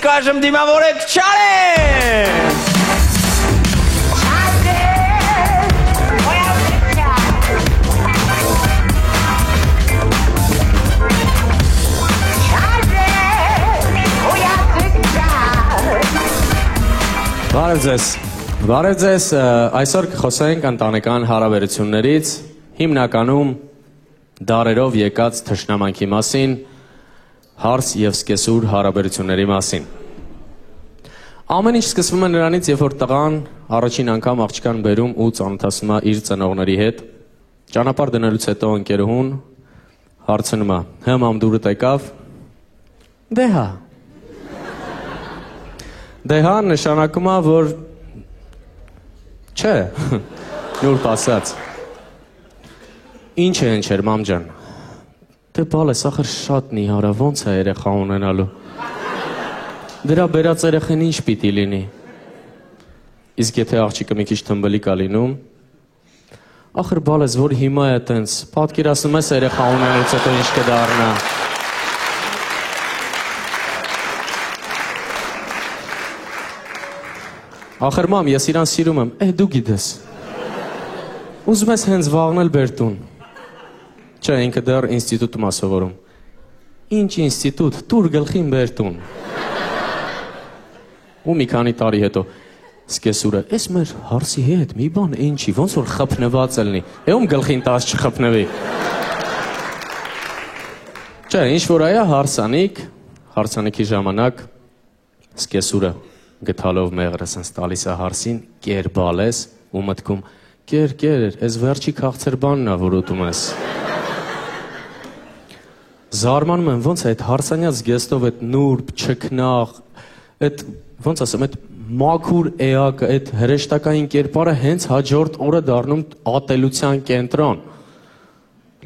Դուք այժմ դիմավորեք Չարեն։ Բարև ձեզ, այսօր կխոսենք ընտանեկան հարաբերություններից, հիմնականում դարերով եկած թշնամանքի մասին, հարս և սկեսուր հարաբերությունների մասին։ Ամեն ինչ սկսվում է նրանից, երբ որ տղան առաջին անգամ աղջկան բերում ու ծանոթացնում է իր ծնողների հետ, ճանապարհ դնելուց հետո ընկերուհուն հարցնում է. «Մամդուրդ եկավ»։ «Դե հա»։ «Դե հա» նշանակում է, որ չէ, նուրբ ասած։ Ինչ է հնչեր, մամ ջան։ Դե բալես, ախր շատ նիհարա, ոնց է երեխա ունենալու։ Դրա բերած երեխեն ինչ պիտի լինի։ Իսկ եթե աղջիկը մի քիչ թմբլիկ ա լինում, ախր բալես, որ հիմա է տենց, պատկերացնում ես երեխա ունենալուց հետո ինչ կդառնա։ Ախր մամ, ես իրան սիրում եմ, դու գիտես։ Ուզում ես հենց վաղնել բեր տուն։ Չէ, ինքը դեռ ինստիտուտում ա սովորում։ Ինչ ինստիտուտ, տուր գլխին բեր տուն։ Ու մի քանի տարի հետո սկեսուրը, էս մեր հարսի հետ, մի բան ինչի, ոնց որ խփնված ելնի, ում գլխին տաս չխփնվի։ Չէ, ինչ որ այա հարսանիք, հարսանիքի ժամանակ սկեսուրը գթալով մեղրը սենց տալիս է հարսին, կեր բալես ու մտքում, կեր, ես վերջի քաղցր բանն է, որ ուտում ես։ Զարմանում եմ, ոնց է այդ հարսանյաց գեստով, այդ նուրբ, չքնաղ, այդ, ոնց ասեմ, այդ մաքուր էակը, այդ հրեշտակային կերպարը հենց հաջորդ օրը դառնում ատելության կենտրոն։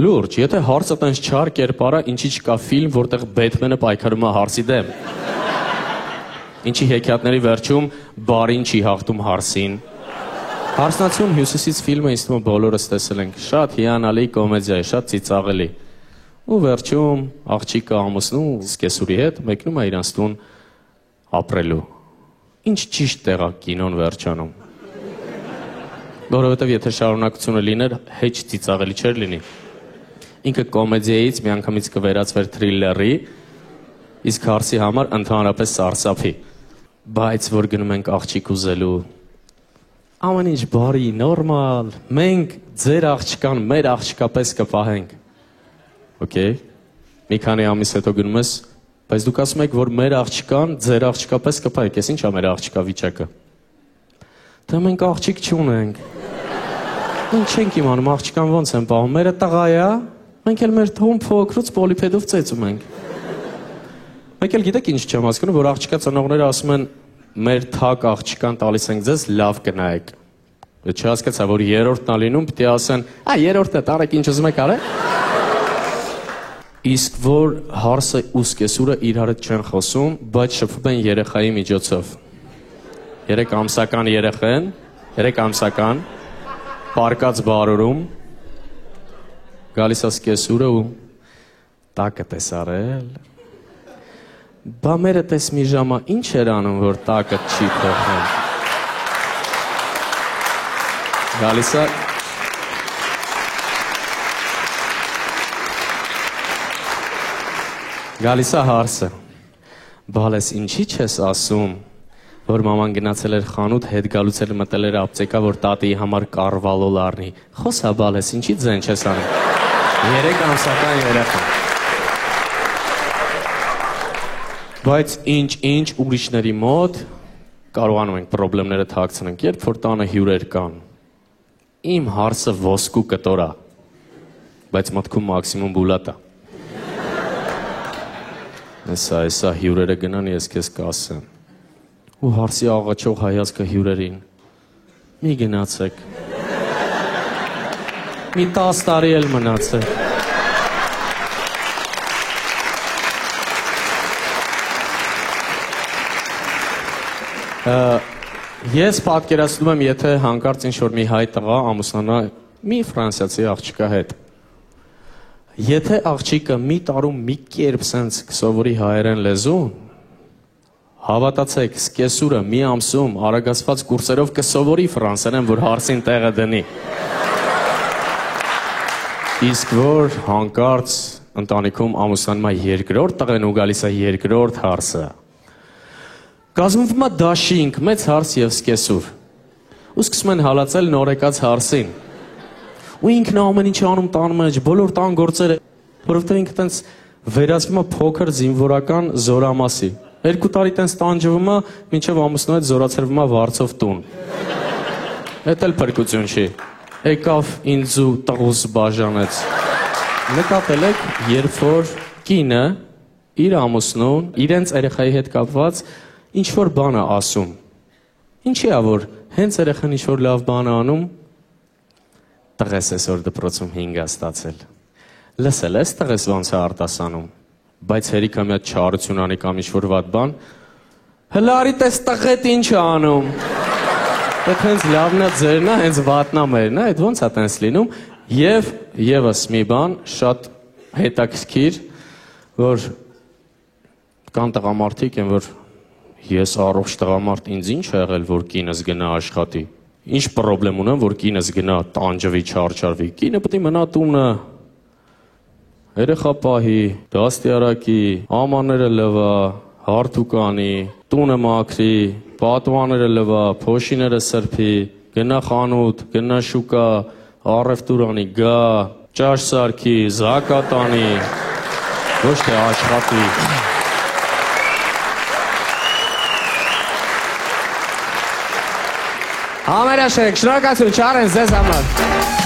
Լուրջ, եթե հարսը տենց չար կերպարա, ինչի չկա ֆիլմ, որտեղ Բեթմենը պայքարում է հարսի դեմ։ Ինչի հեքիաթների վերջում բարին չի հաղթում հարսին։ Հարսնացիոն հյուսիսից ֆիլմը ինձ թվում է բոլորս տեսել ենք, շատ հիանալի կոմեդիա է, շատ ծիծաղելի։ Ու վերջում աղջիկը ամուսնու սկեսուրի հետ մեկնում է իրանց տուն ապրելու։ Ինչ ճիշտ տեղ է կինոն վերջանում։ Որովհետև եթե շարունակությունը լիներ, հեչ ծիծաղելի չէր լինի։ Ինքը կոմեդիայից միանգամից կվերածվեր թրիլլերի, իսկ հարսի համար ընդհանրապես սարսափի։ Բայց որ գնում ենք աղջիկ ուզելու, ամեն ինչ բարի, նորմալ, մենք ձեր աղջկան մեր աղջկապես կպահենք։ Okay, մի քանի ամիս հետո գնում ես, բայց դուք ասում եք, որ մեր աղջկան ձեր աղջկապես կպահենք, ես ինչ է մեր աղջկա վիճակը։ Դե մենք աղջիկ չունենք։ Մենք չենք իմանում աղջկան ոնց են պահում, մերը տղա է, մենք էլ մեր թվում փոքրուց պոլիպեդով ծեծում ենք։ Մեկ էլ գիտեք ինչ չեմ հասկանում, որ աղջկա ծնողները ասում են մեր թակ աղջկան տալիս ենք ձեզ, լավ կնայեք։ Չհասկացա, որ երրորդն ա լինում, պիտի ասեն, երրորդն է, տարեք ինչ ուզում եք արեք։ Իսկ որ հարսը ու սկեսուրը իրար հետ չեն խոսում, բայց շփվում են երեխայի միջոցով։ 3 ամսական երեխեն, 3 ամսական, պարկած բարուրում, գալիս է սկեսուրը ու տակը տես արել։ Բա մերը տես մի ժամա ինչ էր անում, որ տակը չի փոխել։ Գալիս է հարսը։ Բալես ինչի չես ասում, որ մաման գնացել էր խանութ, հետ գալուց էր մտել էր ապտեկա, որ տատիի համար կարվալոլ առնի։ Խոսա բալես, ինչի ձեն չես անում։ 3 ամսական երեխա։ Բայց ինչ ուրիշների մոտ կարողանում ենք պրոբլեմները թաքցնենք, երբ որ տանը հյուրեր կան։ Իմ հարսը ոսկու կտոր է, բայց մտքում մաքսիմում բուլատ է։ Էսա հյուրերը գնան, ես քեզ կասեմ։ Ու հարսի աղաչող հայացքը հյուրերին։ Մի գնացեք։ Մի 10 տարի էլ մնացեք։ Ես պատկերացնում եմ, եթե հանկարծ ինչ-որ մի հայ տղա ամուսնանա մի ֆրանսիացի աղջիկա հետ։ Եթե աղջիկը մի տարում մի կերպ սենց կսովորի հայերեն լեզուն, Հավատացեք, սկեսուրը մի ամսում արագացված կուրսերով կսովորի ֆրանսերեն, որ հարցին տեղը դնի։ Իսկ որ հանկարծ ընտանիքում ամուսնանումա երկրորդ տղեն ու գալիս է երկրորդ հարցը։ Կազմվում է դաշինք, մեծ հարց եւ սկեսուր։ Ու սկսում են հալածել նորեկած հարցին։ Ու ինքն ամեն ինչ անում տան մեջ, բոլոր տան գործերը, որովհետեւ ինքը տենց վերածվում է փոքր զինվորական զորամասի։ 2 տարի տենց տանջվում է, մինչև ամուսնու հետ զորացրվում է վարձով տուն։ Էդ էլ փրկություն չի։ Եկավ ինձ ու տղուս բաժանեց։ Նկատել եք, երբ որ կինը իր ամուսնուն, իրենց երեխայի հետ կապված ինչ-որ բան է ասում։ Ինչի է, որ հենց երեխան ինչ-որ լավ բան է անում, տղես այսօր դպրոցում 5 է ստացել։ Լսել ես տղես ոնց է արտասանում, բայց հերիքա մի հատ չարություն անի կամ ինչ-որ վատ բան, հլարի տես տղետ ինչ է անում։ Այդ հենց լավն է ձերն է, հենց վատն է մերն է, այդ ոնց է տենց լինում։ Եվ եւս մի բան շատ հետաքրքիր, որ կան տղամարդիկ են, որ ես առողջ տղամարդ, ինձ ինչ է եղել, որ կինս գնա աշխատի։ Ինչ պրոբլեմ ունեմ, որ կինս գնա տանջվի, չարչարվի։ Կինը պետք է մնա տունը, երեխա պահի, դաստիարակի, ամանները լվա, հարթուկ անի, տունը մաքրի, պատուհանները լվա, փոշիները սրբի, գնա խանութ, գնա շուկա, առևտուր անի, գա, ճաշ սարքի, զակատ անի, ոչ թե աշխատի։ Համերաշեք, շնորհակալություն Չարեն ձեզ համար։